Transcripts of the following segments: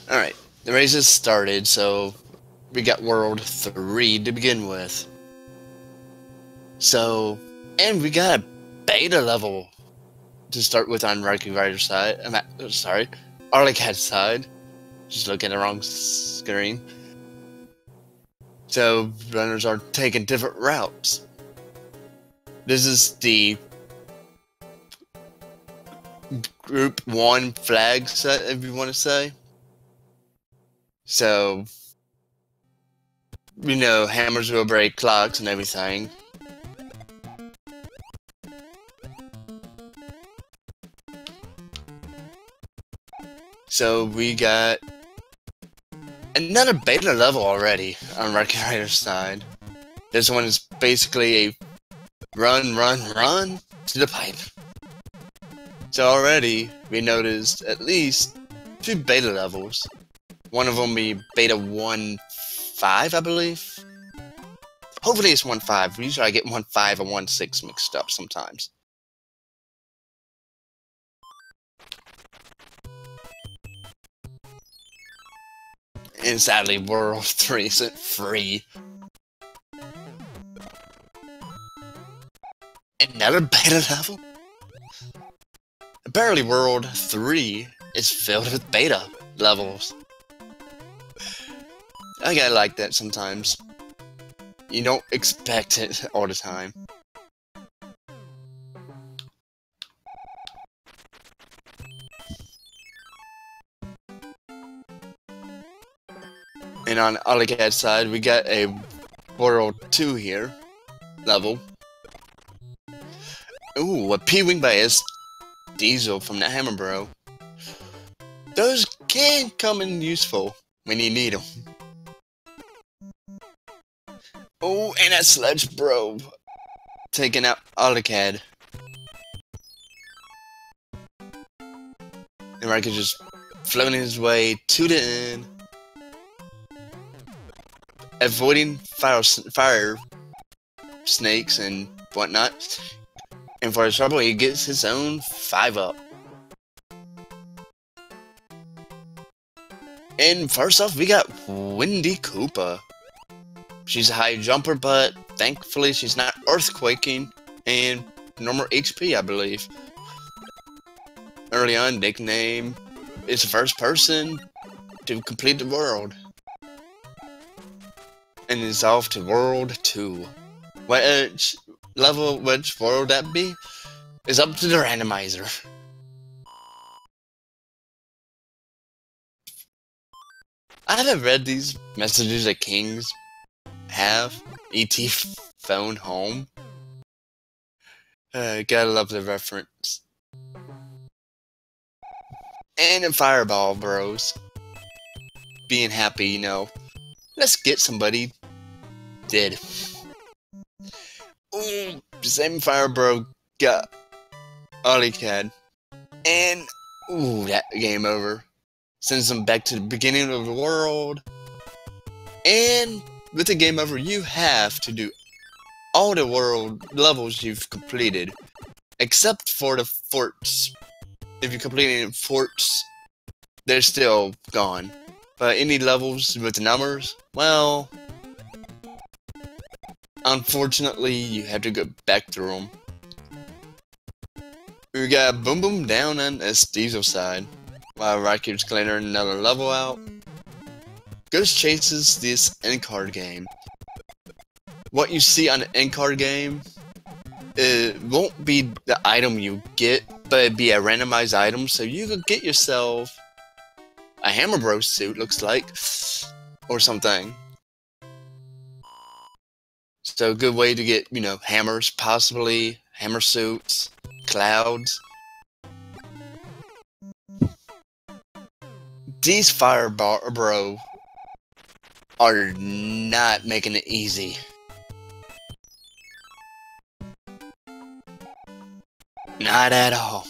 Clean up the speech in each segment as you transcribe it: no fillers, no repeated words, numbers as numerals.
Alright, the race has started, so we got World 3 to begin with. So, and we got a beta level to start with on raikourider side. Sorry, OliKad side. Just looking at the wrong screen. So, runners are taking different routes. This is the Group 1 flag set, if you want to say. So, you know, hammers will break clocks and everything. So we got another beta level already on raikourider side. This one is basically a run to the pipe. So already we noticed at least 2 beta levels. One of them be beta 1.5, I believe. Hopefully it's 1.5. Usually I get 1.5 and 1.6 mixed up sometimes. And sadly, World 3 isn't free. Another beta level? Apparently World 3 is filled with beta levels. I gotta like that sometimes. You don't expect it all the time. And on OliKad side, we got a World 2 here level. Ooh, a P-Wing by SDiezal from the Hammer Bro. Those can come in useful when you need them. Oh, and that Sledge Bro taking out OliKad. And Raika just floating his way to the end. Avoiding fire snakes and whatnot. And for his trouble, he gets his own 5-up. And first off, we got Windy Koopa. She's a high jumper, but thankfully she's not earthquaking and normal HP, I believe. Early on, nickname is the first person to complete the world. And is off to World 2. Which level, which world that be? Is up to the Randomizer. I haven't read these messages that kings have. E.T. phone home. Gotta love the reference. And in Fireball Bros. Being happy, you know. Let's get somebody dead. Ooh, same Fire Bro got OliKad. And, ooh, that game over. Sends them back to the beginning of the world. And with the game over, you have to do all the world levels you've completed. Except for the forts. If you complete any forts, they're still gone. But any levels with the numbers, well, unfortunately, you have to go back through them. We got Boom Boom down on SDiezal side, while Raiku's clearing another level out. Ghost chases this end-card game. What you see on the end-card game, it won't be the item you get, but it'd be a randomized item, so you could get yourself a Hammer Bro suit, looks like, or something. So a good way to get, you know, hammers, possibly, hammer suits, clouds. These Fire Bro are not making it easy. Not at all.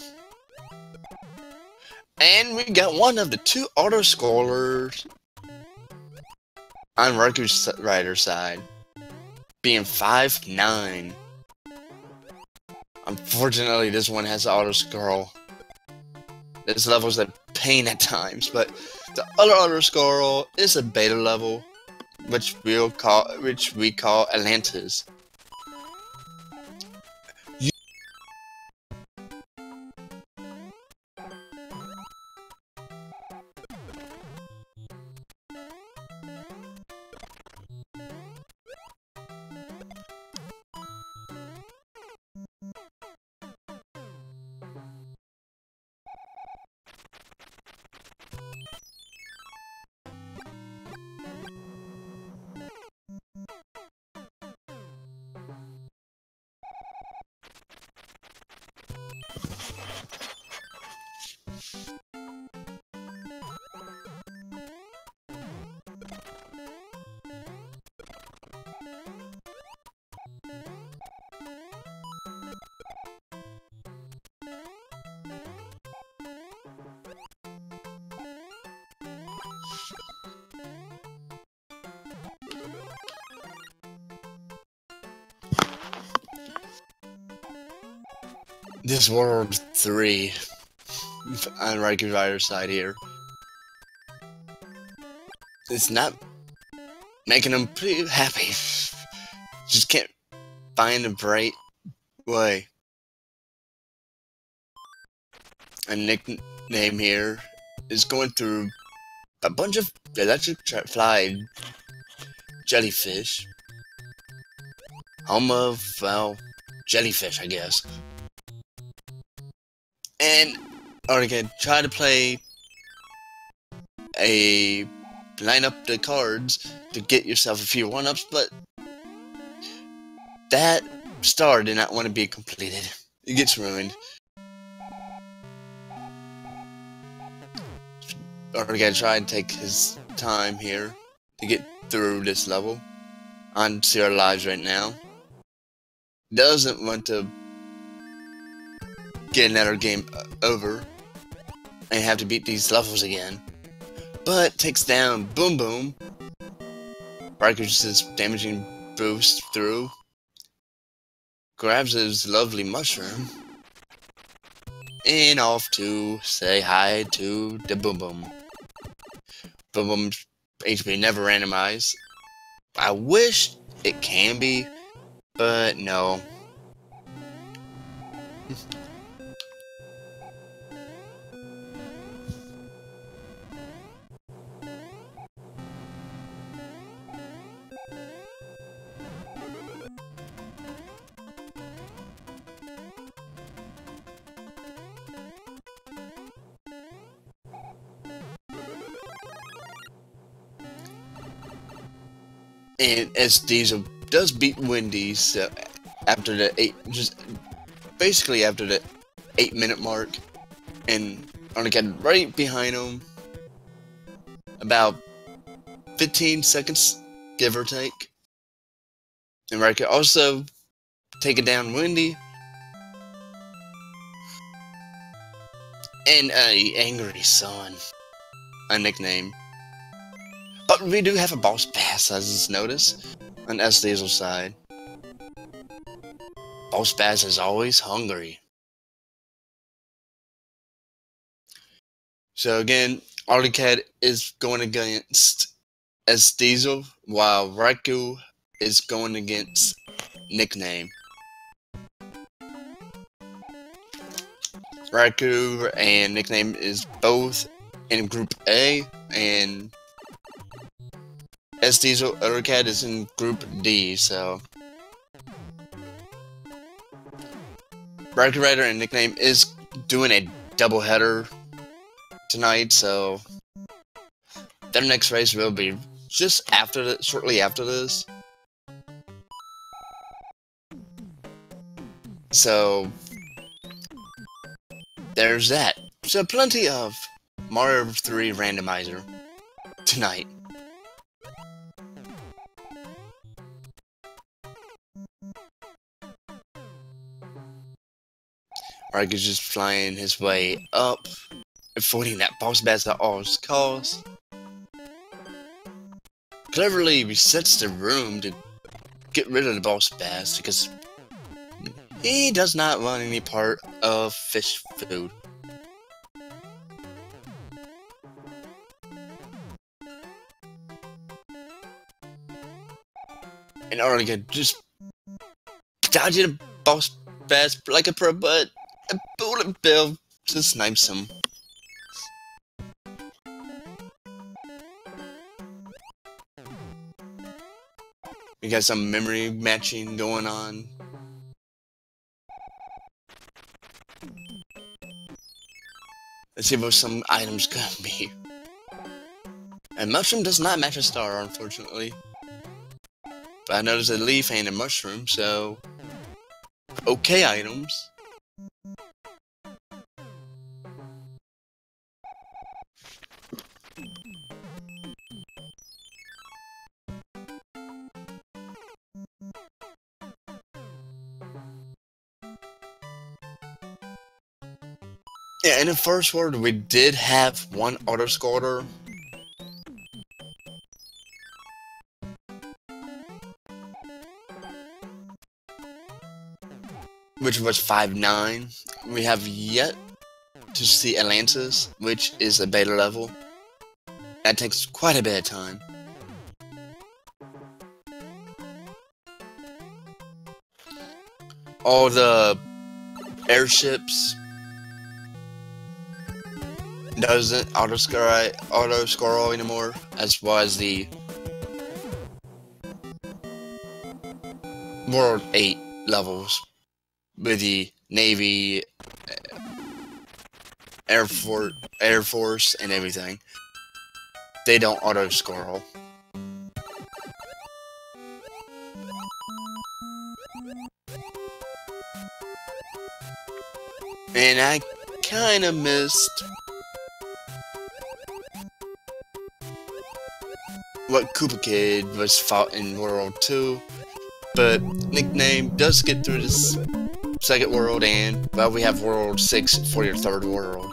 And we got one of the 2 auto-scrollers on raikourider side, being 5.9. Unfortunately, this one has auto-scroll. This level's a pain at times, but The other squirrel is a beta level, which we call Atlantis. This World 3 on raikourider side here. It's not making them pretty happy. Just can't find a bright way. A nickname here is going through a bunch of electric fly jellyfish. Home of, well, jellyfish, I guess. And OliKad, try to play line up the cards to get yourself a few 1-ups, but that star did not want to be completed. It gets ruined. OliKad try and take his time here to get through this level on 0 lives right now. Doesn't want to get another game over and have to beat these levels again, but takes down Boom Boom. Raikur's damaging boost through, grabs his lovely mushroom, and off to say hi to the Boom Boom. Boom Boom's HP never randomized. I wish it can be, but no. And SDiezal does beat Wendy's after the basically after the 8-minute mark, and OliKad right behind him, about 15 seconds, give or take. And Raiko also taking down Wendy, and a angry son, a nickname. But we do have a boss bass, as is noticed, on SDiezal's side. Boss bass is always hungry. So again, OliKad is going against SDiezal, while Raikou is going against Nickname. Raikou and Nickname is both in Group A, and SDiezal OliKad is in Group D, so raikourider and Nickname is doing a doubleheader tonight, so their next race will be just after shortly after this. So there's that. So plenty of Mario 3 Randomizer tonight. Raiku's just flying his way up, avoiding that boss bass at all costs. Cleverly resets the room to get rid of the boss bass because he does not want any part of fish food. And OliKad just dodging a boss bass like a pro, but a bullet bill just snipes him. We got some memory matching going on. Let's see what some items could be. And mushroom does not match a star, unfortunately. But I noticed a leaf and a mushroom, so okay items. Yeah, in the first world, we did have one auto-scorer. Which was 5'9". We have yet to see Atlantis, which is a beta level. That takes quite a bit of time. All the airships doesn't auto-scroll anymore, as well as the World 8 levels with the Navy, Air Force, and everything. They don't auto-scroll. And I kinda missed what OliKad was fought in World 2, but nickname does get through this second world, and well, we have World 6 for your third world.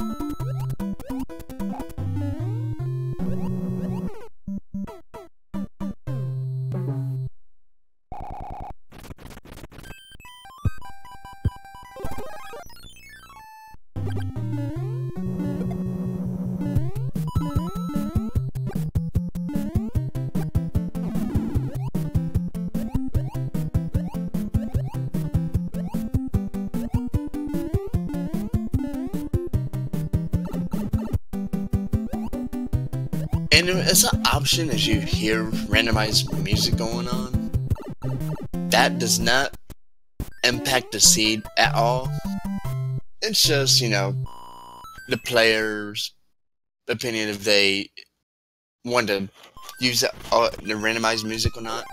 And it's an option as you hear randomized music going on. That does not impact the seed at all. It's just, you know, the player's opinion if they want to use the randomized music or not.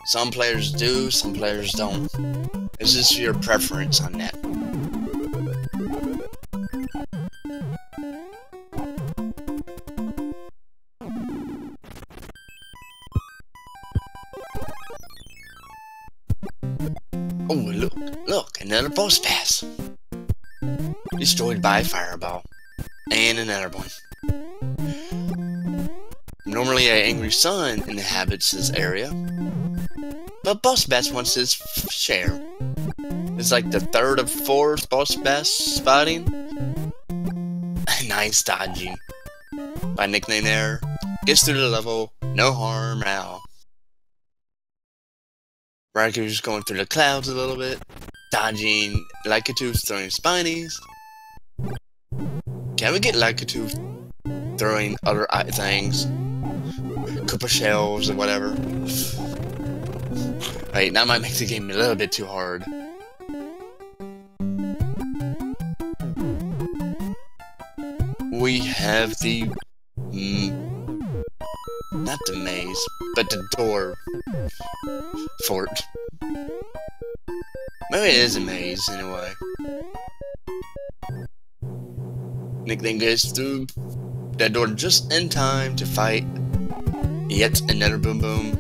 Some players do, some players don't. It's just your preference on that. Oh, look, another boss pass. Destroyed by a fireball. And another one. Normally an angry sun inhabits this area, but boss bass wants his share. It's like the third or fourth boss bass spotting. Nice dodging. By nickname there. Gets through the level, no harm at all. Raiku's going through the clouds a little bit, dodging Lycatooth throwing spinies. Can we get Lycatooth throwing other things? Koopa shells or whatever. Wait, that might make the game a little bit too hard. We have the... not the maze, but the door fort. Maybe it is a maze in a way. Nickname gets through that door just in time to fight yet another boom boom.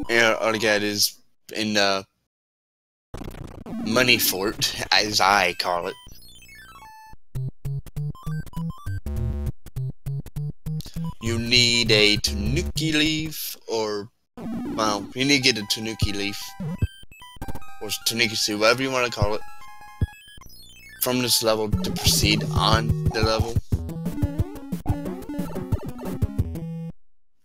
And OliKad is in the money fort, as I call it. You need a tanuki leaf, or, well, you need to get a tanuki leaf, or tanuki seed, whatever you want to call it. from this level to proceed on the level.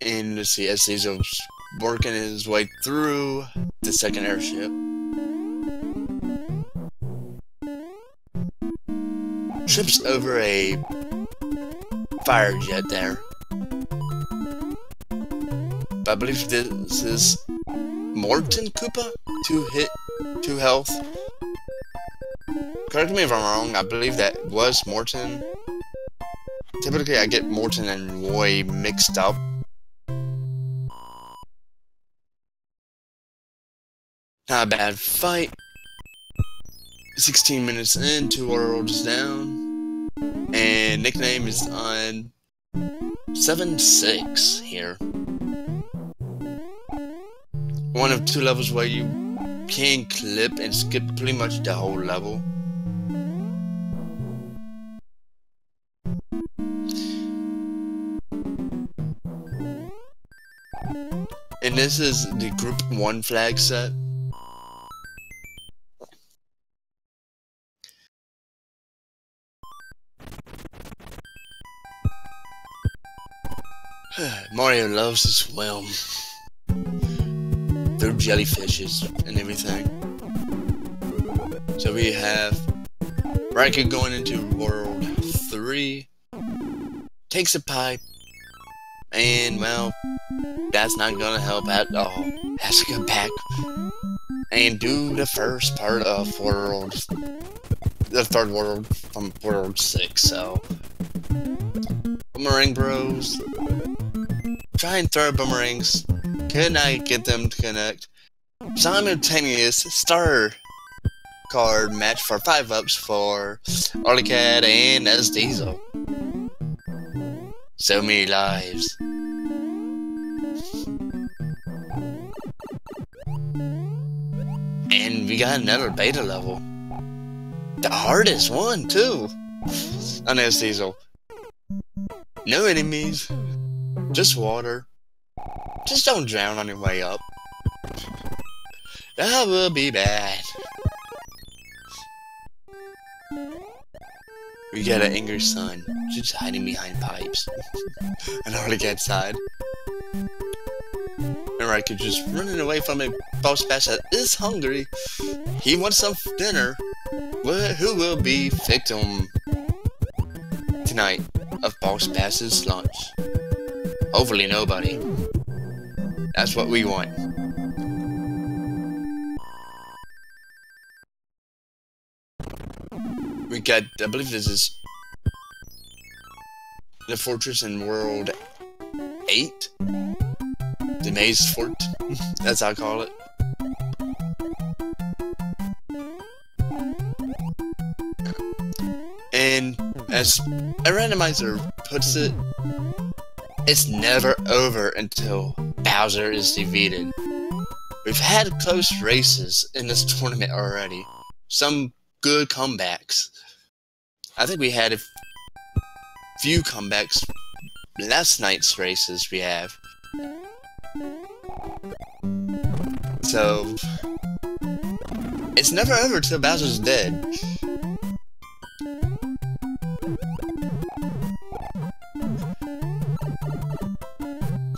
And let's see, SDiezal's working his way through the second airship. Trips over a fire jet there. But I believe this is Morton Koopa? 2 hit, 2 health. Correct me if I'm wrong, I believe that was Morton. Typically I get Morton and Roy mixed up. Not a bad fight. 16 minutes in, 2 worlds down. And nickname is on 7-6 here. One of 2 levels where you can clip and skip pretty much the whole level. And this is the Group 1 flag set. Mario loves to swim through jellyfishes and everything. So we have Raikou going into World 3, takes a pipe, and well, that's not gonna help at all. Has to go back and do the first part of the third world from World 6, so Boomerang Bros. Try and throw boomerangs. Could not get them to connect. Simultaneous star card match for 5-ups for OliKad and SDiezal. So many lives. And we got another beta level. The hardest one too. On SDiezal. No enemies. Just water. Just don't drown on your way up. That will be bad. We got an angry son, just hiding behind pipes. On OliKad side. And Raikou just running away from a boss bash that is hungry. He wants some dinner. Who will be victim tonight of Boss Bass's lunch? Hopefully nobody. That's what we want. We got, I believe this is the fortress in World 8? The Maze Fort? That's how I call it. And as a randomizer puts it, it's never over until Bowser is defeated. We've had close races in this tournament already. Some good comebacks. I think we had a few comebacks last night's races we have. So it's never over till Bowser's dead.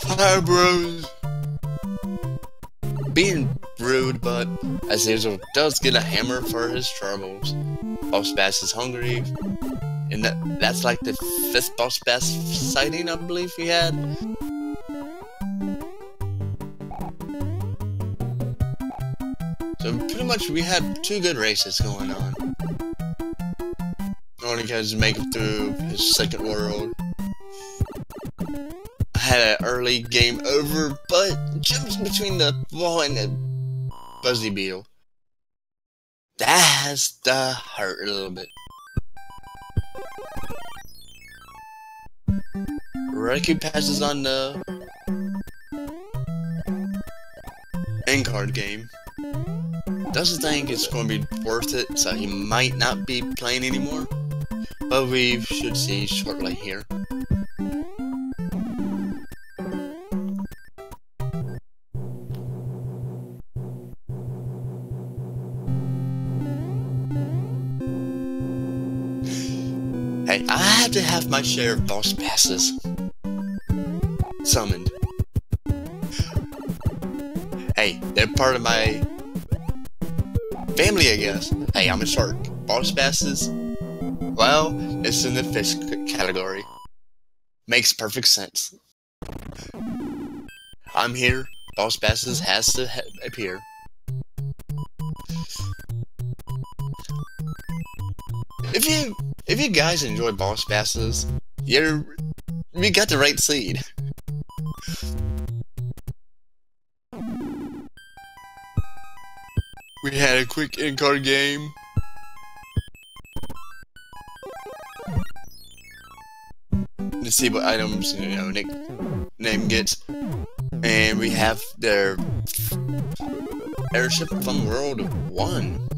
Fire Bros. Being rude, but SDiezal does get a hammer for his troubles. Boss Bass is hungry, and that's like the 5th Boss Bass sighting I believe we had. So pretty much we had 2 good races going on. OliKad's make it through his 2nd world. Had an early game over, but jumps between the wall and the Buzzy Beetle. That has to hurt a little bit. Raikou passes on the end card game. Doesn't think it's going to be worth it, so he might not be playing anymore. But we should see shortly here. Hey, I have to have my share of boss passes summoned. Hey, they're part of my family, I guess. Hey, I'm a shark. Boss passes? Well, it's in the fish category. Makes perfect sense. I'm here. Boss passes has to appear. If you guys enjoy boss passes, we got the right seed. We had a quick in-card game. Let's see what items nickname gets, and we have their airship from World 1.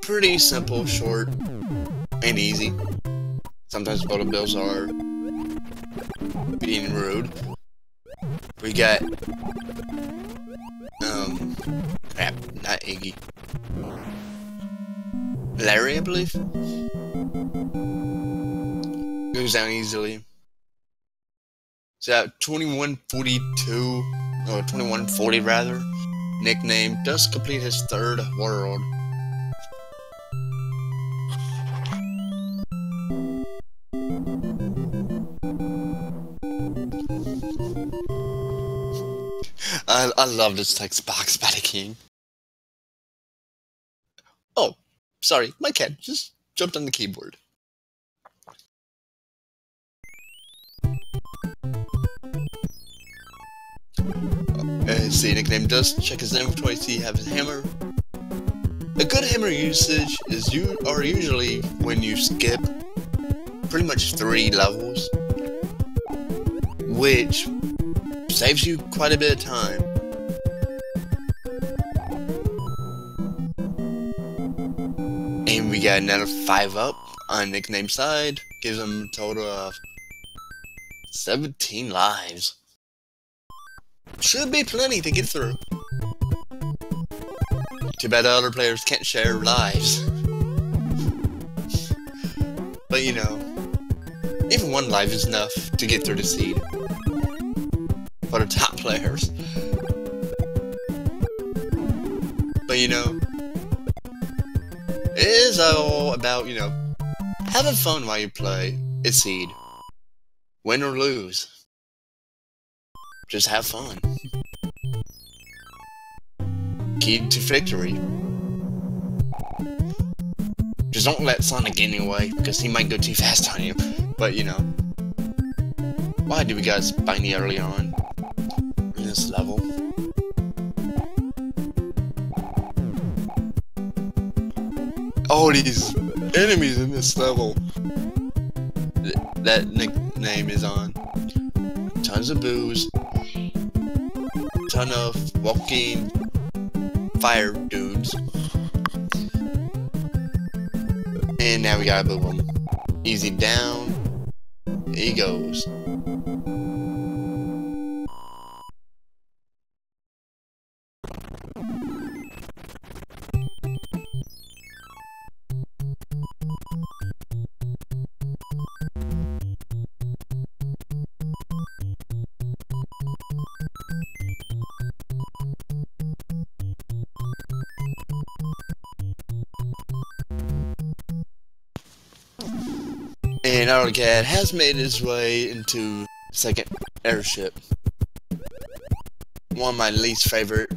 Pretty simple, short, and easy. Sometimes photo bills are being rude. We got crap, not Iggy. Larry, I believe. Goes down easily. So at 2142, or 2140 rather, nickname does complete his 3rd world. I love this text box by the king. Oh, sorry, my cat just jumped on the keyboard. See, nickname does check his inventory, see have his hammer. A good hammer usage is usually when you skip pretty much 3 levels, which saves you quite a bit of time. And we got another 5 up on nickname side, gives him a total of 17 lives. Should be plenty to get through. Too bad the other players can't share lives. But you know, even 1 life is enough to get through the seed for the top players. But you know, it is all about, you know, having fun while you play a seed. Win or lose. Just have fun. Key to victory. Just don't let Sonic get in your way, because he might go too fast on you. But you know, why do we got Spiny early on in this level? All these enemies in this level that nickname is on. Tons of booze. Ton of walking fire dudes. And now we gotta move him. Easy down. He goes. And OliKad has made his way into 2nd airship. One of my least favorite,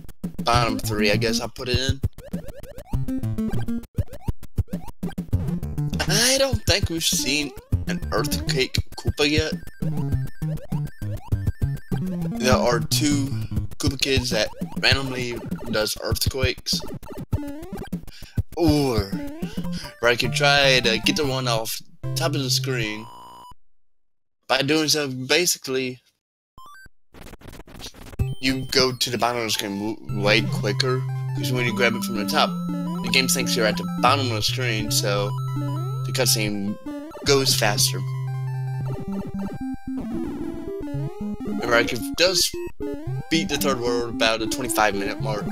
bottom 3, I guess I'll put it in. I don't think we've seen an Earthquake Koopa yet. There are 2 Koopa kids that randomly does earthquakes. Or I could try to get the one off top of the screen. By doing so, basically, you go to the bottom of the screen way quicker, because when you grab it from the top, the game thinks you're at the bottom of the screen, so the cutscene goes faster. Raikourider does beat the 3rd world about the 25-minute mark.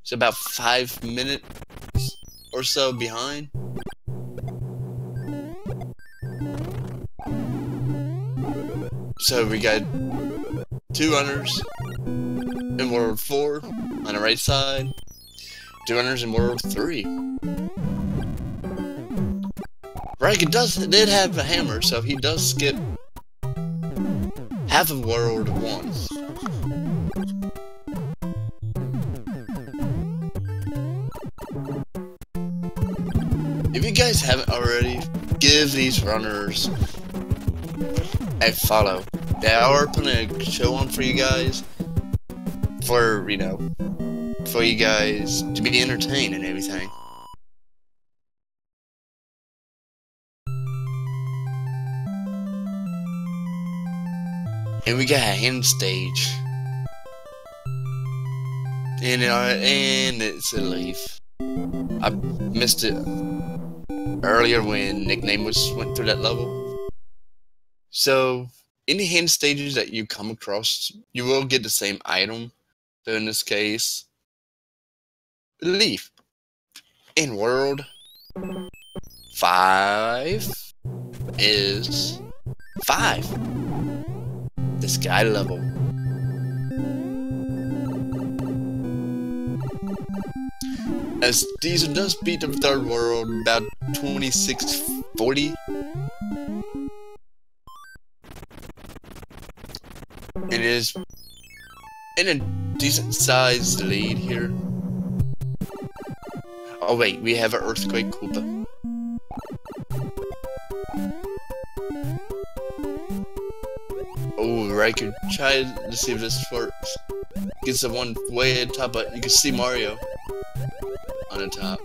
It's about 5 minutes or so behind. So we got 2 runners in World 4 on the right side, 2 runners in World 3. Raikourider did have a hammer, so he does skip half of World 1. If you guys haven't already, give these runners a follow. They are putting a show on for you guys, for, you know, for you guys to be entertained and everything. And we got a hand stage. And it's a leaf. I missed it earlier when Nickname went through that level. So, any hand stages that you come across, you will get the same item. So in this case, leaf. In World 5 is 5. The sky level. SDiezal does beat the 3rd world about 2640. It is in a decent sized lead here. Oh wait, we have an Earthquake Koopa. Oh, Raikourider, try to see if this works. Gets the one way at the top, but you can see Mario on the top.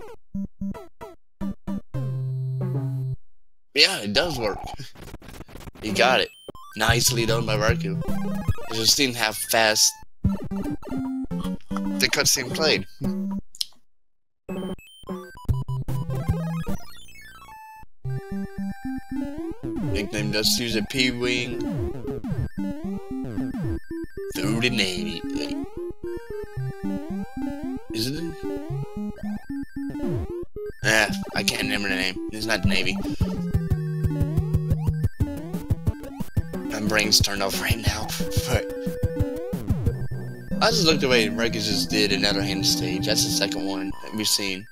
Yeah, it does work. You got it. Nicely done by Raikourider. It's just seeing how fast the cutscene played. Nickname does use a P-Wing through the Navy. Wait. Is it? I can't remember the name. It's not the Navy. My brain's turned off right now, but I just looked away and Raikourider just did another hand stage. That's the second one that we've seen.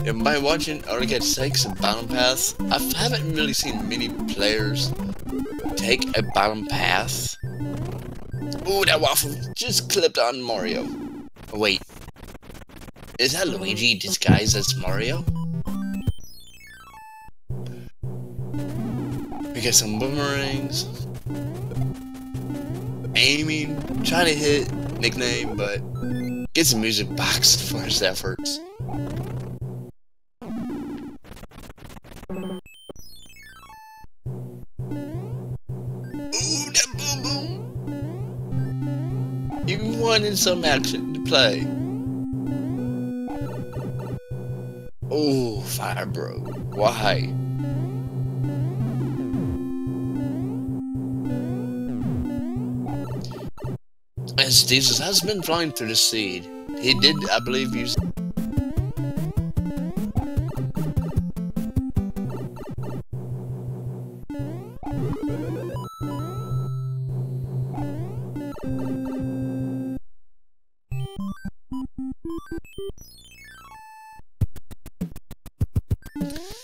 And by watching OliKad takes a bottom path, I haven't really seen many players take a bottom path. Ooh, that waffle just clipped on Mario. Oh, wait. Is that Luigi disguised as Mario? We got some boomerangs. Aiming, trying to hit Nickname, but gets a music box for his efforts. Ooh, that boom boom! You wanted some action to play. Oh, fire bro. Why? SDiezal has been flying through the seed. He did, I believe, use.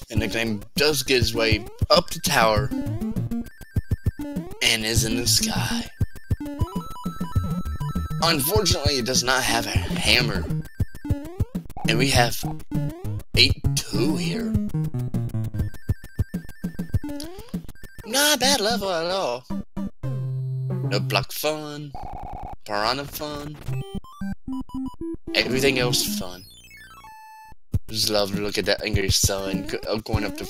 And Nickname does get his way up the tower and is in the sky. Unfortunately, it does not have a hammer. And we have 8-2 here. Not a bad level at all. No block fun, piranha fun, everything else fun. Just love to look at that angry sun going up the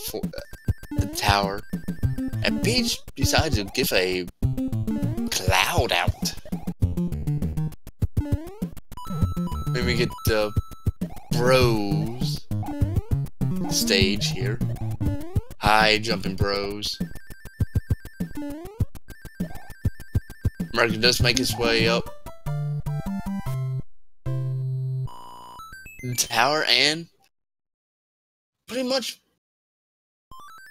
tower. And Peach decides to give a cloud out. Then we get the bros stage here. High jumping bros. Raikourider does make his way up. tower, and pretty much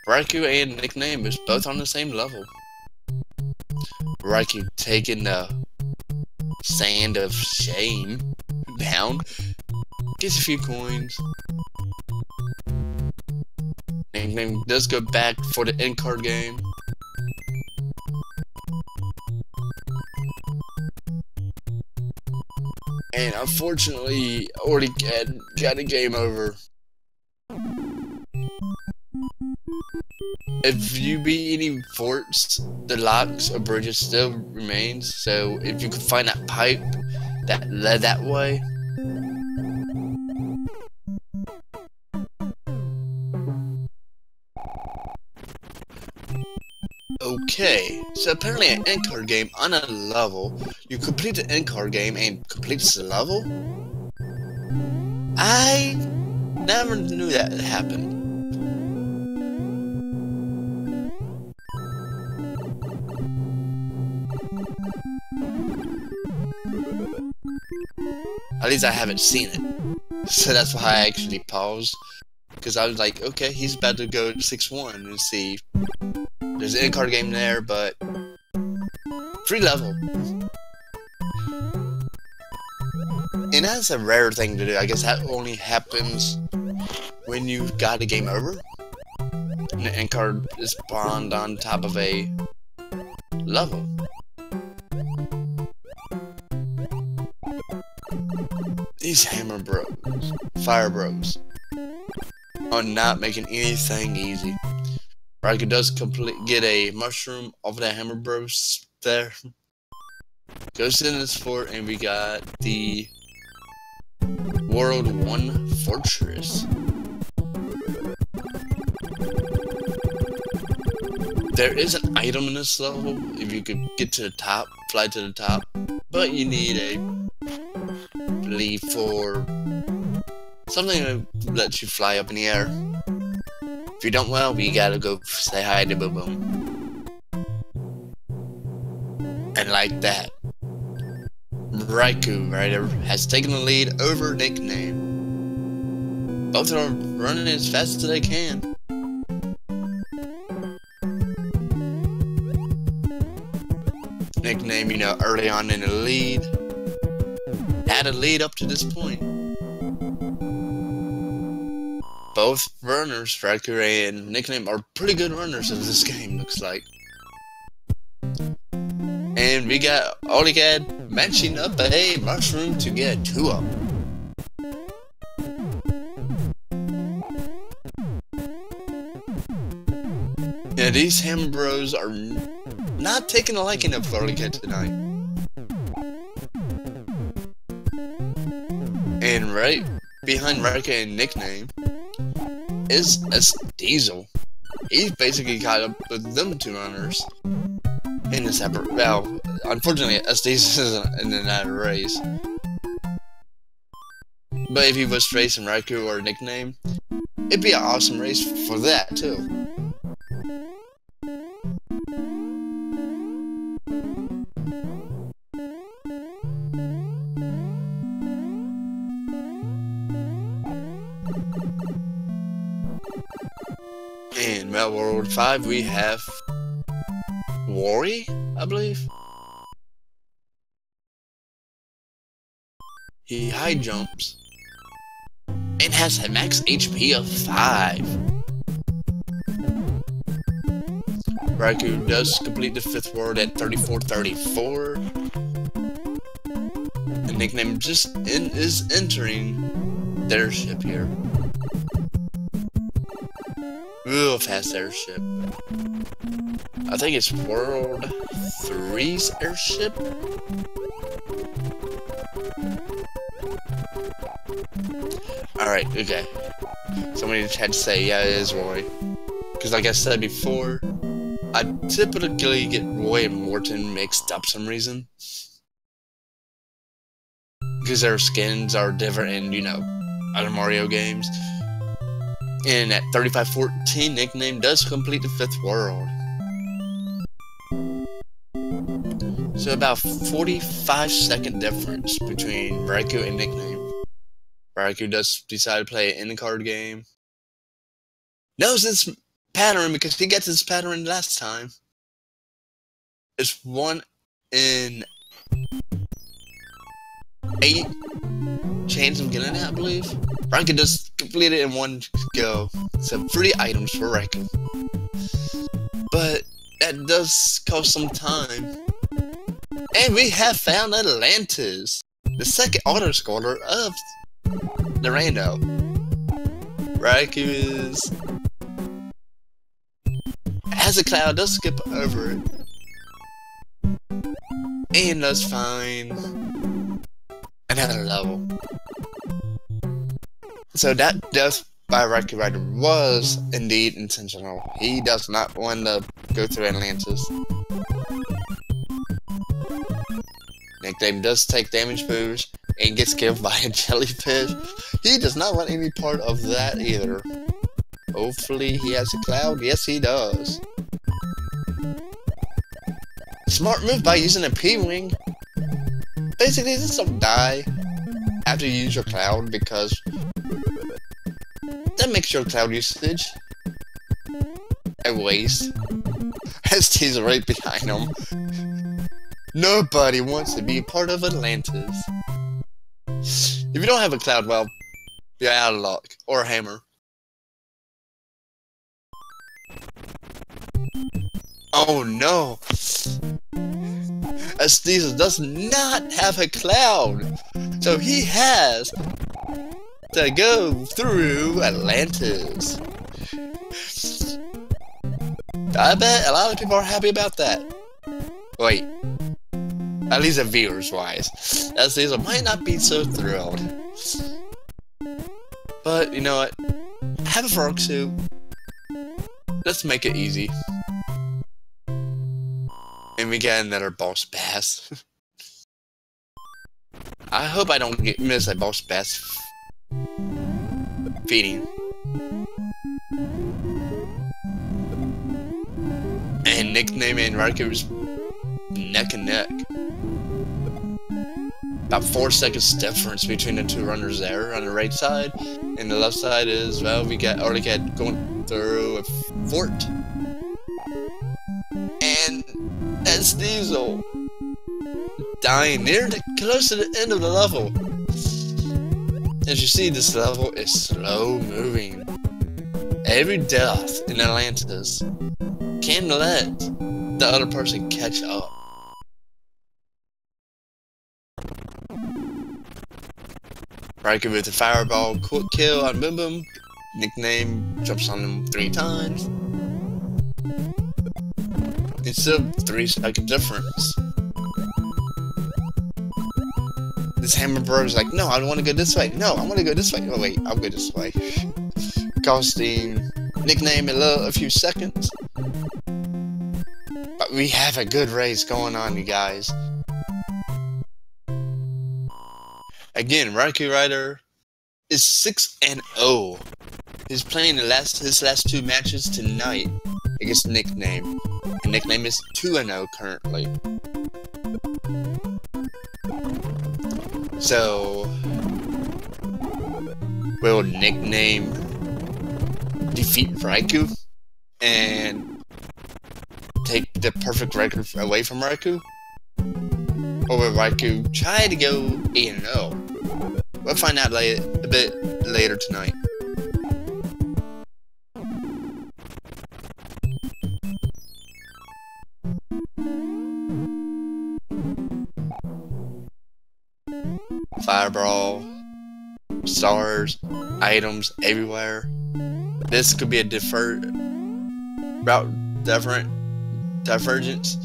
Raikou and Nickname is both on the same level. Raikou taking the sand of shame down, gets a few coins. Nickname does go back for the end card game. And unfortunately, OliKad got a game over. If you beat any forts, the locks or bridges still remains. So if you could find that pipe that led that way. Okay, so apparently an end card game on a level, you complete the end card game and complete the level? I never knew that happened. At least I haven't seen it. So that's why I actually paused. Because I was like, okay, he's about to go 6-1 and see. There's an in-card game there, but free level. And that's a rare thing to do. I guess that only happens when you got a game over. And the in-card is spawned on top of a level. These hammer bros, fire bros, are not making anything easy. Raikou does get a mushroom off of that hammer bros there. Goes in this fort and we got the World 1 Fortress. There is an item in this level if you could get to the top, fly to the top, but you need a believe for something that lets you fly up in the air. If you don't, well, we gotta go say hi to Boom Boom. And like that, raikourider has taken the lead over Nickname. Both are running as fast as they can. Nickname, you know, early on in the lead. Had a lead up to this point. Both runners, Raikou and Nickname, are pretty good runners of this game, looks like. And we got OliKad matching up a mushroom to get 2 up. Yeah, these hammer bros are not taking a liking of OliKad tonight. And right behind Raikou and Nickname is SDiezal. He's basically caught up with them 2 runners in the separate. Well, unfortunately, SDiezal isn't in that race. But if he was racing Raikou or Nickname, it'd be an awesome race for that too. In Mel World 5, we have Wari, I believe. He high jumps and has a max HP of 5. Raikou does complete the 5th world at 3434. The Nickname just is entering their ship here. Real fast airship. I think it's World 3's airship. Alright, okay. Somebody had to say, yeah, it is Roy. Because like I said before, I typically get Roy and Morton mixed up some reason. Because their skins are different in, you know, other Mario games. And at 3514, Nickname does complete the 5th world. So about 45-second difference between Raikou and Nickname. Raikou does decide to play an in-card game. Knows this pattern because he gets this pattern last time. It's 1 in 8 chance of getting it, I believe. Raikou just completed it in one go. So 3 items for Raikou. But that does cost some time. And we have found Atlantis, the second auto-scorer of the rando. Raikou has a cloud, does skip over it. And does find another level. So that death by raikourider was indeed intentional. He does not want to go through Atlantis. Nickname does take damage moves and gets killed by a jellyfish. He does not want any part of that either. Hopefully he has a cloud. Yes, he does. Smart move by using a P-Wing. Basically, just don't die after you use your cloud because that makes your cloud usage a waste. SDiezal right behind him. Nobody wants to be part of Atlantis. If you don't have a cloud, well, you're out of luck. Or a hammer. Oh no! SDiezal does not have a cloud, so he has to go through Atlantis. I bet a lot of people are happy about that. Wait, at least the viewers wise. SDiezal might not be so thrilled. But you know what? Have a frog suit. Let's make it easy. And we get another boss bass. I hope I don't miss a boss bass feeding. And Nickname and Raikou's neck and neck. About 4 seconds difference between the two runners there on the right side. And the left side is, well, we got OliKad going through a fort. And SDiezal dying close to the end of the level. As you see, this level is slow moving. Every death in Atlantis can let the other person catch up. Raikou with the fireball, quick kill on Boom Boom. Nickname jumps on him 3 times. It's a 3-second difference. This hammer bro's like, no, I want to go this way. No, I want to go this way. Oh wait, I'll go this way. Costing Nickname a few seconds. But we have a good race going on, you guys. Again, raikourider is 6-0. He's playing his last 2 matches tonight against Nickname. And Nickname is 2-0 currently. So, will Nickname defeat Raikou and take the perfect record away from Raikou? Or will Raikou try to go 8-0? We'll find out a bit later tonight. Fireball, stars, items everywhere. This could be a divergence.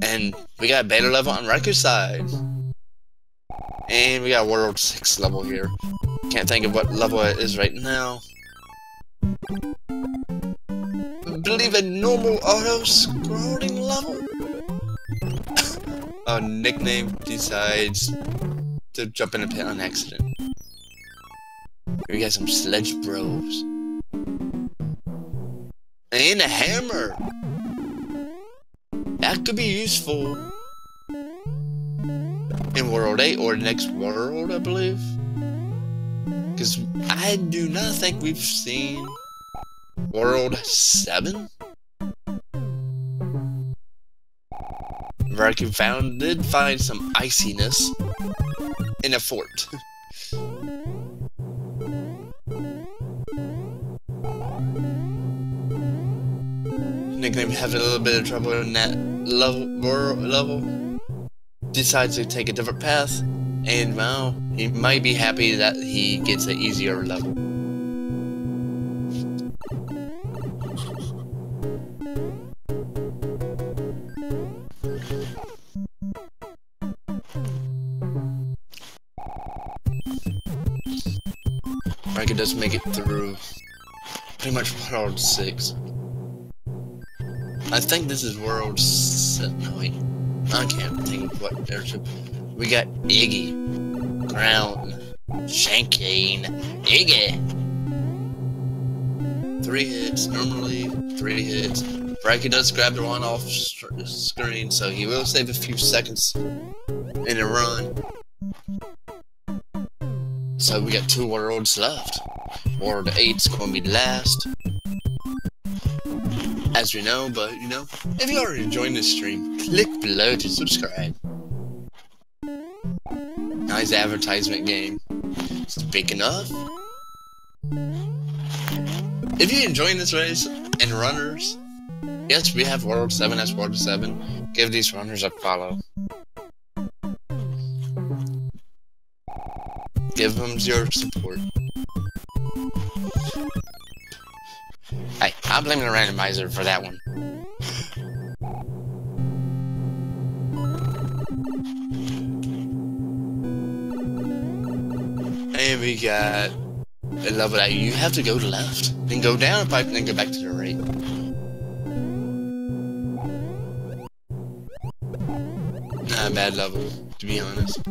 And we got beta level on Raikou's side. And we got World 6 level here. Can't think of what level it is right now. I believe a normal auto-scrolling level? Nickname decides to jump in a pit on accident. We got some sledge bros. And a hammer! That could be useful in World 8 or next world, I believe. Because I do not think we've seen World 7. Where I did find some iciness in a fort. Nickname having a little bit of trouble in that level. Decides to take a different path, and well, he might be happy that he gets an easier level. Raika does make it through pretty much World 6. I think this is World 7. No, wait. I can't think of what airship. We got Iggy, Ground, Shanking, Iggy. 3 hits, normally 3 hits. Raika does grab the one off screen, so he will save a few seconds in a run. So we got 2 worlds left. World 8's gonna be last. As we know, but you know, if you are enjoying this stream, click below to subscribe. Nice advertisement game. Speaking of, if you're enjoying this race and runners, yes, we have World 7 as World 7. Give these runners a follow. Give them your support. Hey, I'm blaming the randomizer for that one. And we got a level that you have to go to left, then go down a pipe, and then go back to the right. Not a bad level, to be honest.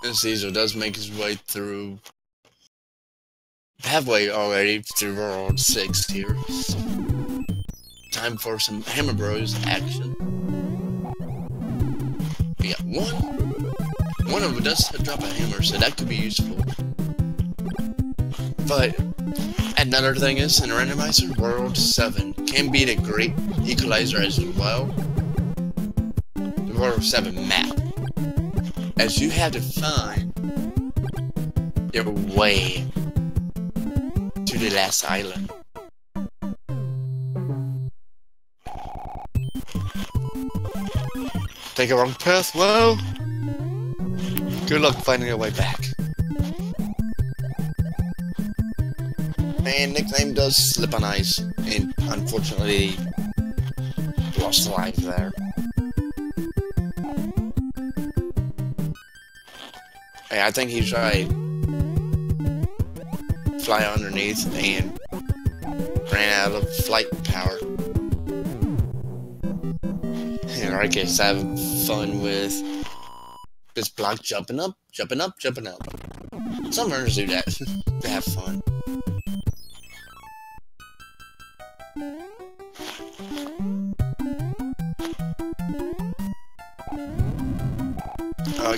SDiezal does make his way through halfway already through World 6 here. Time for some Hammer Bros action. We got one of them does drop a hammer, so that could be useful. But another thing is, in Randomizer, World 7 can be the great equalizer as well. The World 7 map. As you have to find your way to the last island. Take a wrong path, well, good luck finding your way back. And nickname does slip on ice, and unfortunately lost a life there. Hey, I think he tried fly underneath and ran out of flight power. And Raika's having fun with this block jumping up. Some runners do that to have fun.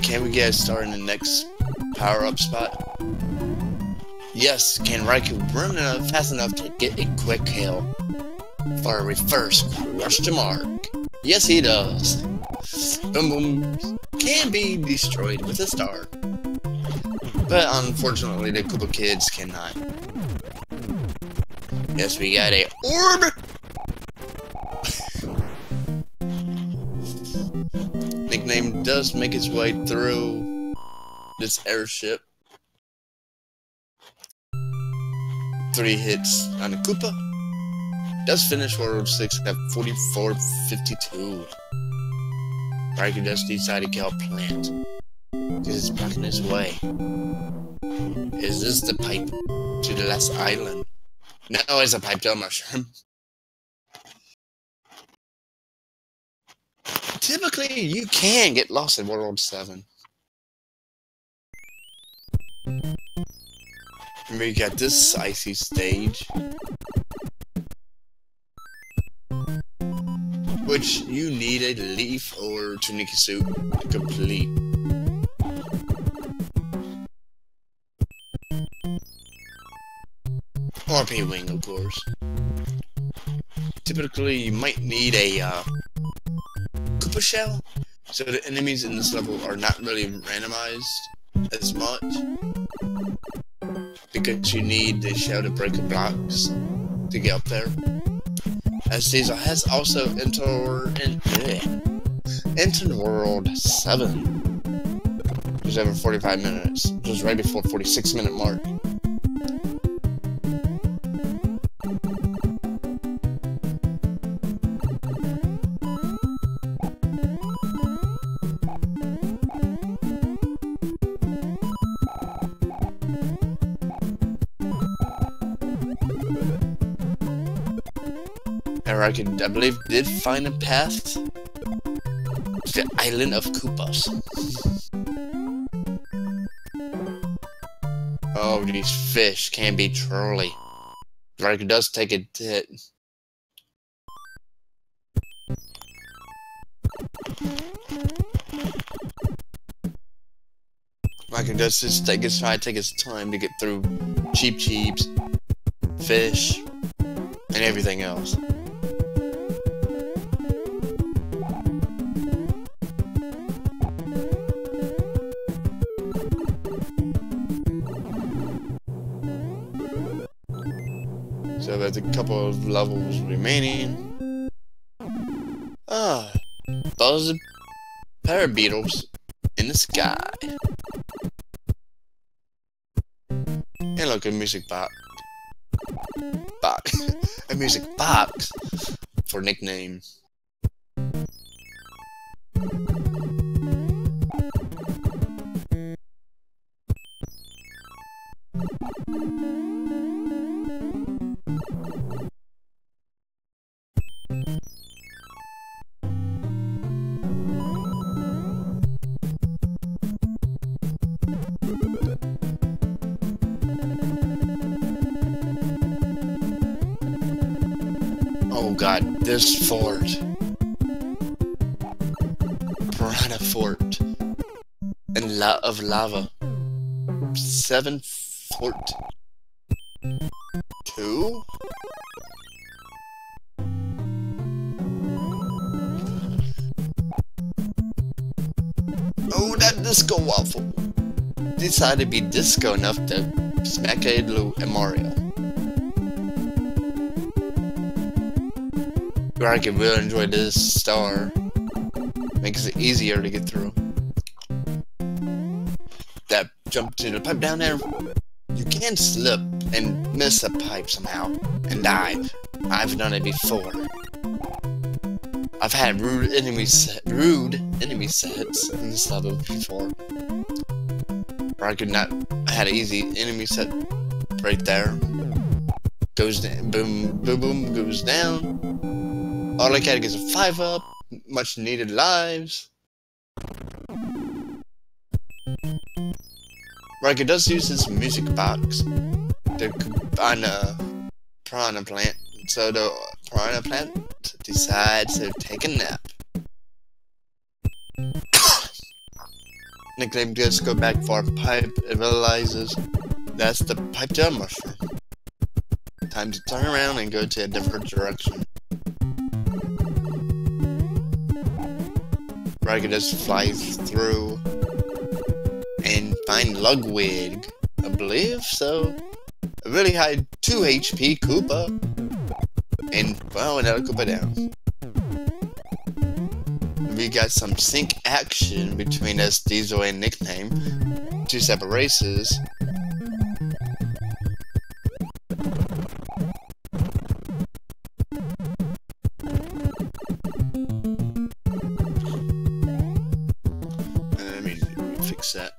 Can we get a start in the next power-up spot? Yes, can Raika run fast enough to get a quick kill for a reverse crush to mark? Yes, he does. Boom boom can be destroyed with a star, but unfortunately the Koopa kids cannot. Yes, we got a orb. Nickname does make its way through this airship. 3 hits on the Koopa. Does finish World 6 at 44.52. Raika does decide to kill a plant because it's blocking his way. Is this the pipe to the last island? No, it's a pipe to a mushroom. Typically, you can get lost in World 7. We got this icy stage. which you need a leaf or tunic suit to complete. Or P-Wing, of course. Typically, you might need a Koopa shell, so the enemies in this level are not really randomized as much, because you need the shell to break the blocks to get up there. SDiezal has also entered World 7, just over 45 minutes, just right before 46-minute mark. I believe did find a path to the island of Koopas. Oh, these fish can be trolly. Raiko does take a hit. Raiko does just take his time to get through cheeps, fish, and everything else. So there's a couple of levels remaining. Buzz parabeetles in the sky. And look, a music box. A music box for nickname. Oh god, this fort. Piranha Fort. And of lava. 7 Fort 2? Oh, that disco waffle. Decided to be disco enough to smack a Lou and Mario. I can really enjoy this star. Makes it easier to get through. That jump to the pipe down there, you can slip and miss a pipe somehow and dive. I've done it before. I've had rude enemy sets in this level before. Or I had an easy enemy set right there. Goes down, boom, boom, boom, goes down. OliKad gets a 5-up, much needed lives. Raiko does use his music box to find a piranha plant, so the piranha plant decides to take a nap. Nickname just go back for a pipe, it realizes that's the pipe gel mushroom. Time to turn around and go to a different direction. Raiko just flies through and find Lugwig, I believe so. A really high 2 HP Koopa, and well, another Koopa down. We got some sync action between SDiezal and Nickname, 2 separate races. That.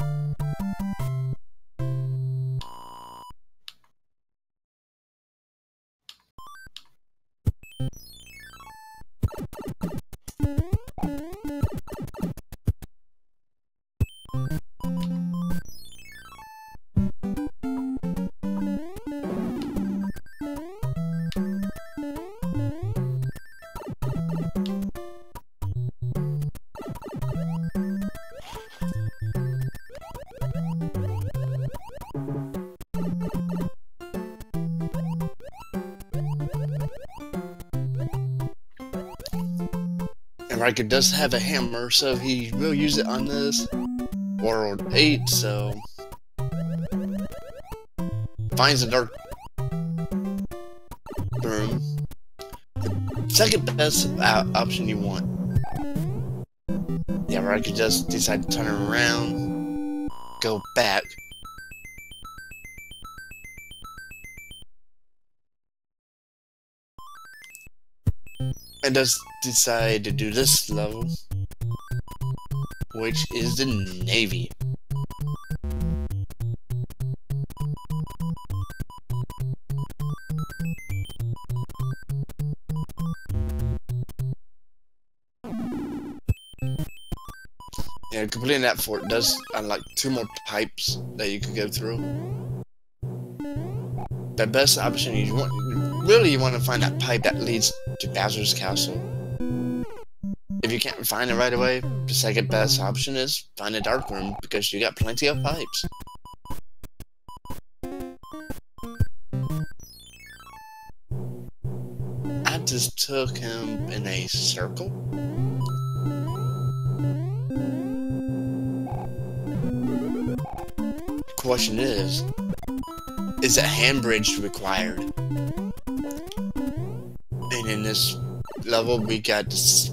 Riker does have a hammer, so he will use it on this World 8, so finds a dark room. Second best option you want. Yeah, Riker does decide to turn around, go back. And does decide to do this level, which is the Navy. Yeah, completing that fort does unlock 2 more pipes that you could go through. The best option you want, really, you want to find that pipe that leads to Bowser's castle. If you can't find it right away, the second best option is find a dark room because you got plenty of pipes. I just took him in a circle. Question is a hand bridge required? And in this level, we got this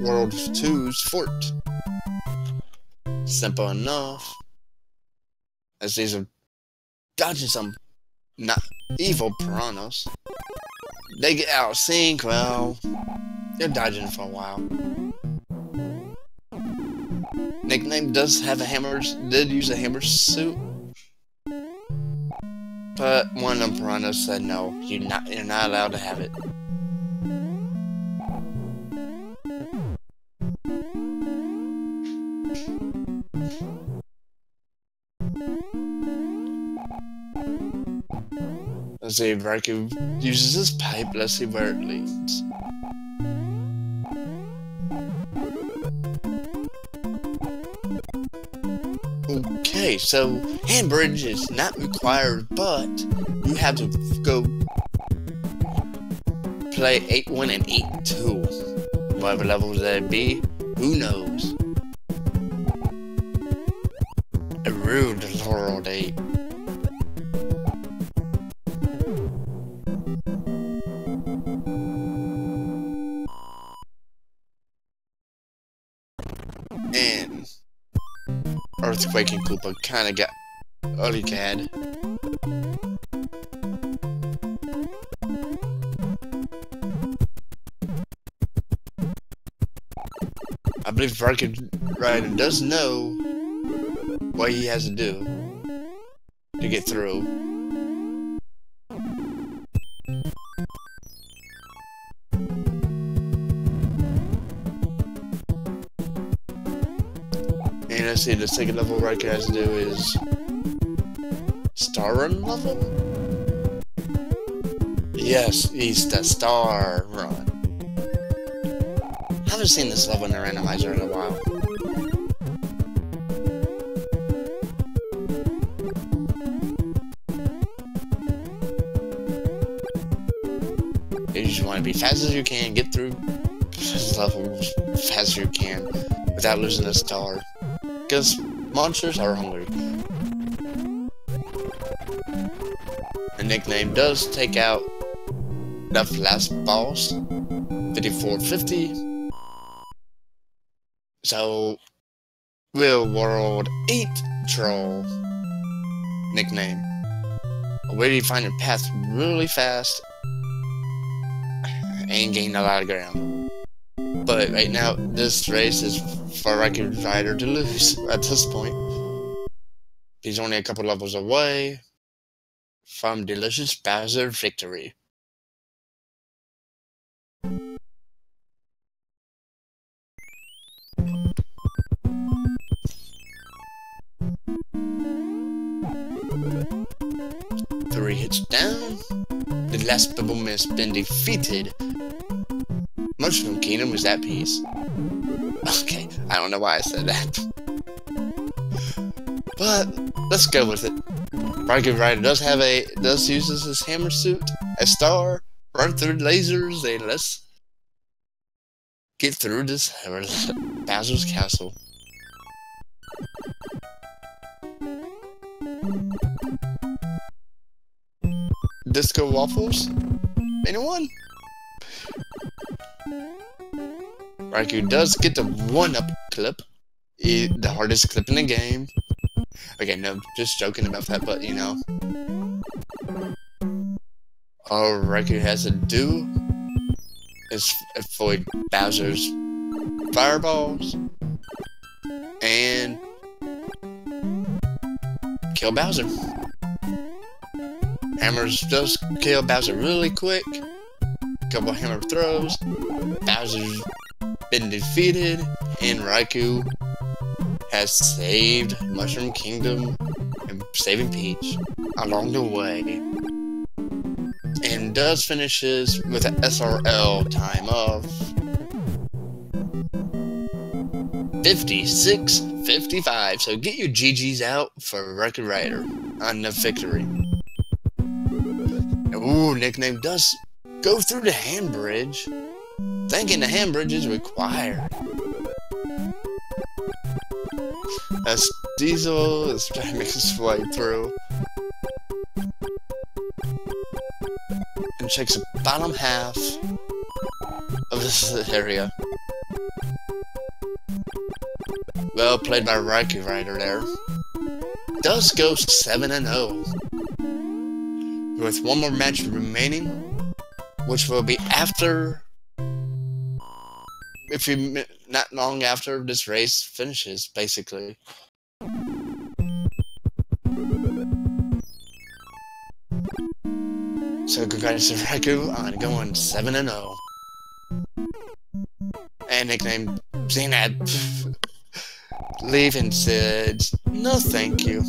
World 2's fort. Simple enough. As these are dodging some not evil piranhas. They get out of sync, well, they're dodging for a while. Nickname does have a hammer, did use a hammer suit. But one of them piranhas said no, you're not allowed to have it. Let's see if Riker uses this pipe, let's see where it leads. Okay, so hand bridge is not required, but you have to go play 8-1 and 8-2. Whatever level that be, who knows? I ruled the World 8. And Earthquake and Koopa kinda got OliKad. I believe raikourider does know what he has to do to get through. And let's see, the second level Riker has to do is Star Run level? Yes, he's the Star Run. I haven't seen this level in the Randomizer in a while. You just want to be fast as you can, get through this level as fast as you can without losing a star. Because monsters are hungry. The nickname does take out the last boss, 5450. So, will World 8 troll nickname. Where do you find your path really fast and gain a lot of ground? But right now, this race is for raikourider to lose at this point. He's only a couple levels away from delicious Bowser victory. Three hits down. The last Boom has been defeated. Mushroom Kingdom was at peace. Okay, I don't know why I said that. But let's go with it. raikourider does uses his hammer suit, a star, run through lasers, and let's get through this Bowser's castle. Disco waffles? Anyone? Raikou does get the 1-up clip. The hardest clip in the game. Okay, no, just joking about that, but you know. All Raikou has to do is avoid Bowser's fireballs and kill Bowser. Hammers does kill Bowser really quick. Couple hammer throws. Bowser's been defeated, and Raikou has saved Mushroom Kingdom and saving Peach along the way. And does finishes with an SRL time of 56:55. So get your GGs out for raikourider on the victory. Ooh, Nickname does go through the hand bridge, thinking the hand bridge is required. SDiezal is trying to make his way through. And checks the bottom half of this area. Well played by raikourider there. Does go 7-0. With one more match remaining, which will be after, not long after this race finishes, basically. So congrats to Raikou on going 7-0. And Nickname Zenad leaving said, no thank you.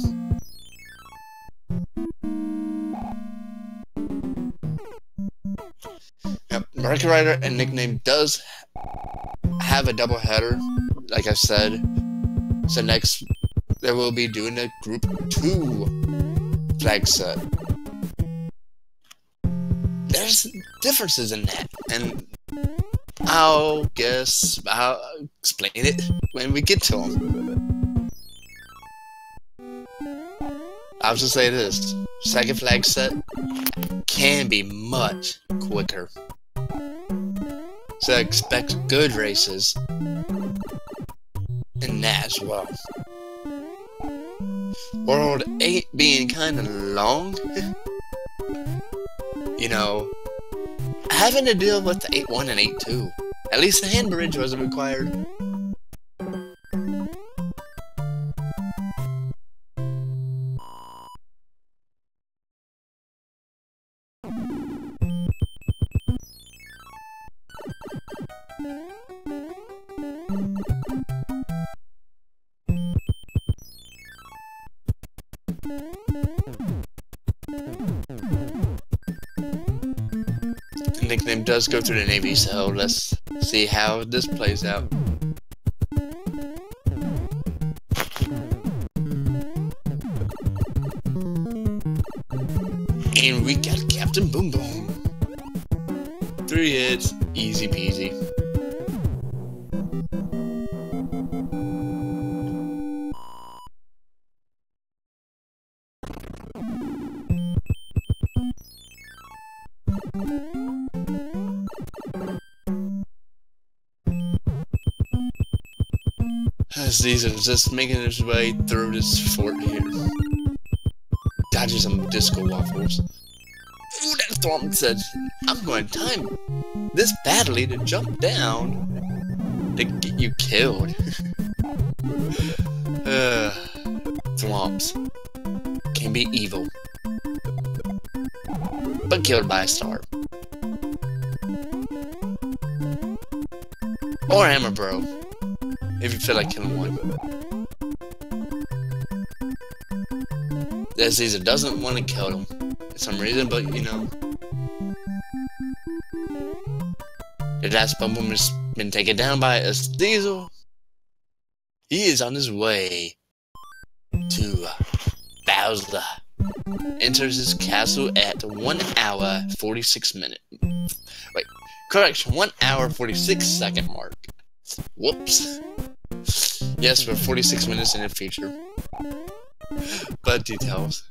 Yep, raikourider and Nickname does have a double header, like I said. So next, they will be doing a Group 2 flag set. There's differences in that, and I'll explain it when we get to them. I'll just say this: second flag set can be much quicker. So expect good races in that as well. World 8 being kind of long, you know, having to deal with the 8-1 and 8-2. At least the hand bridge wasn't required. The Nickname does go through the Navy, so let's see how this plays out. And we got Captain Boom Boom. 3 hits, easy peasy. SDiezal is just making his way through this fort here. Dodging some disco waffles. Ooh, that Thwomp said, I'm going to time this badly to jump down to get you killed. Thwomps can be evil, but killed by a star. Or Hammer Bro, if you feel like killing one. SDiezal doesn't want to kill him for some reason, but you know. The last Bum Bum has been taken down by SDiezal. He is on his way to Bowser. Enters his castle at 1 hour 46 minutes. Wait, correction, 1 hour 46 second mark. Whoops. Yes, we're 46 minutes in the future. But details.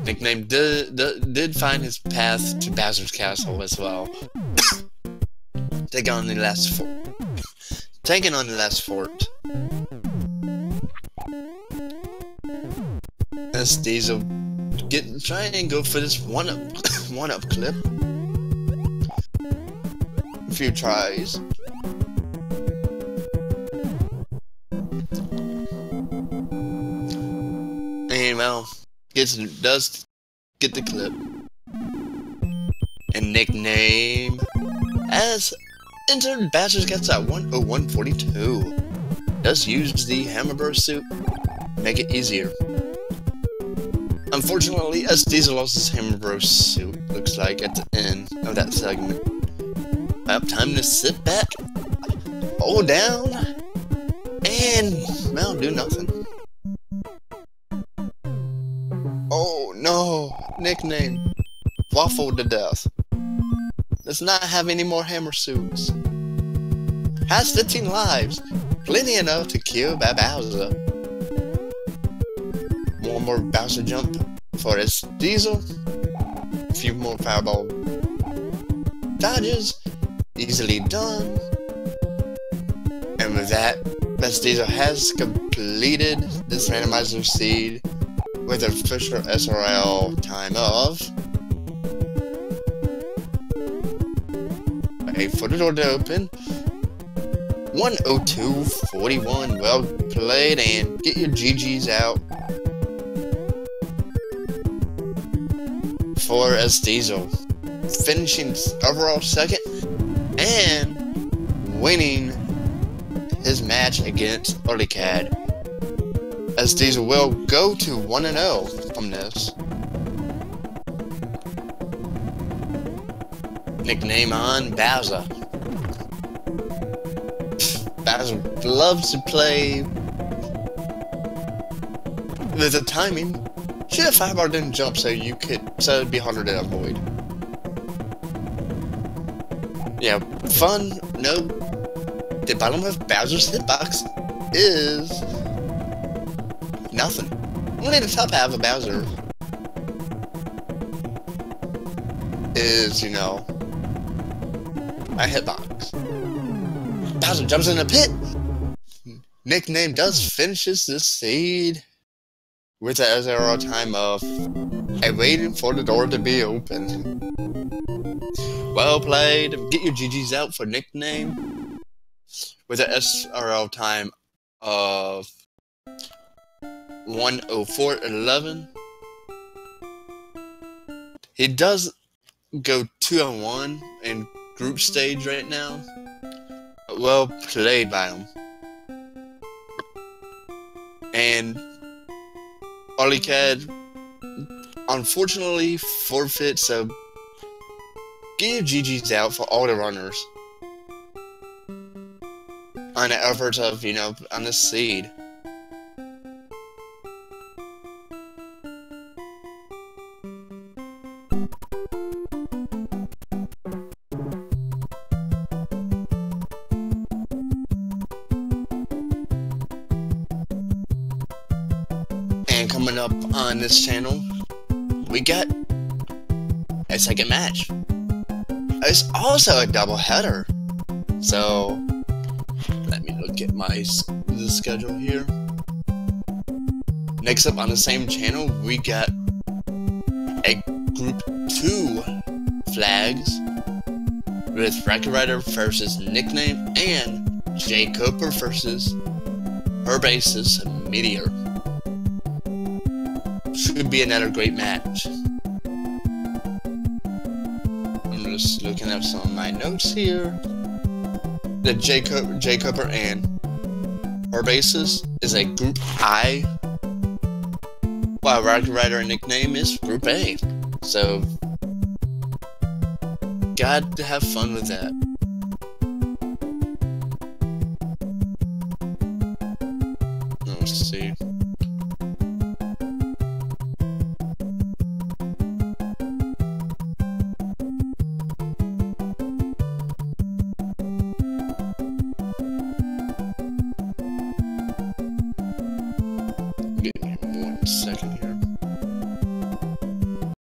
Nickname did find his path to Bowser's Castle as well. Taking on the last fort. SDiezal try and go for this one up clip. A few tries. And well, does get the clip. And Nickname as entered Bowser's Castle at 10142. Does use the Hammer Bros suit, make it easier. Unfortunately, SDiezal lost his Hammer Bros suit, looks like, at the end of that segment. Well, time to sit back, hold down, and, well, do nothing. Oh no, Nickname waffled to death. Does not have any more hammer suits. Has 15 lives, plenty enough to kill Bowser. One more Bowser jump for SDiezal. A few more fireball dodges, easily done. And with that, SDiezal has completed this randomizer seed with an official SRL time of. Wait for the door to open. 102.41. Well played, and get your GGs out for SDiezal, finishing overall second and winning his match against OliKad. SDiezal will go to 1-0 from this. Nickname on Bowser. Bowser loves to play with the timing. Should have fireball didn't jump so it'd be harder to avoid. Yeah, fun note. The bottom of Bowser's hitbox is nothing. Only the top half of Bowser is, a hitbox. Bowser jumps in the pit. Nickname does finishes this seed with the SRL time of waiting for the door to be open. Well played. Get your GGs out for Nickname with the SRL time of 104.11. He does go 2-1 in group stage right now. Well played by him. And OliKad unfortunately forfeit, so get your GGs out for all the runners on the efforts of, on this seed. And coming up on this channel, we got a second match. It's also a double header. So let me look at the schedule here. Next up on the same channel, we got a group 2 flags with raikourider versus Nickname and J Cooper versus her basis Meteor. Should be another great match. I'm just looking at some of my notes here. The J Cooper and her basis is a group I, while raikourider and Nickname is group A. So got to have fun with that. Let's see.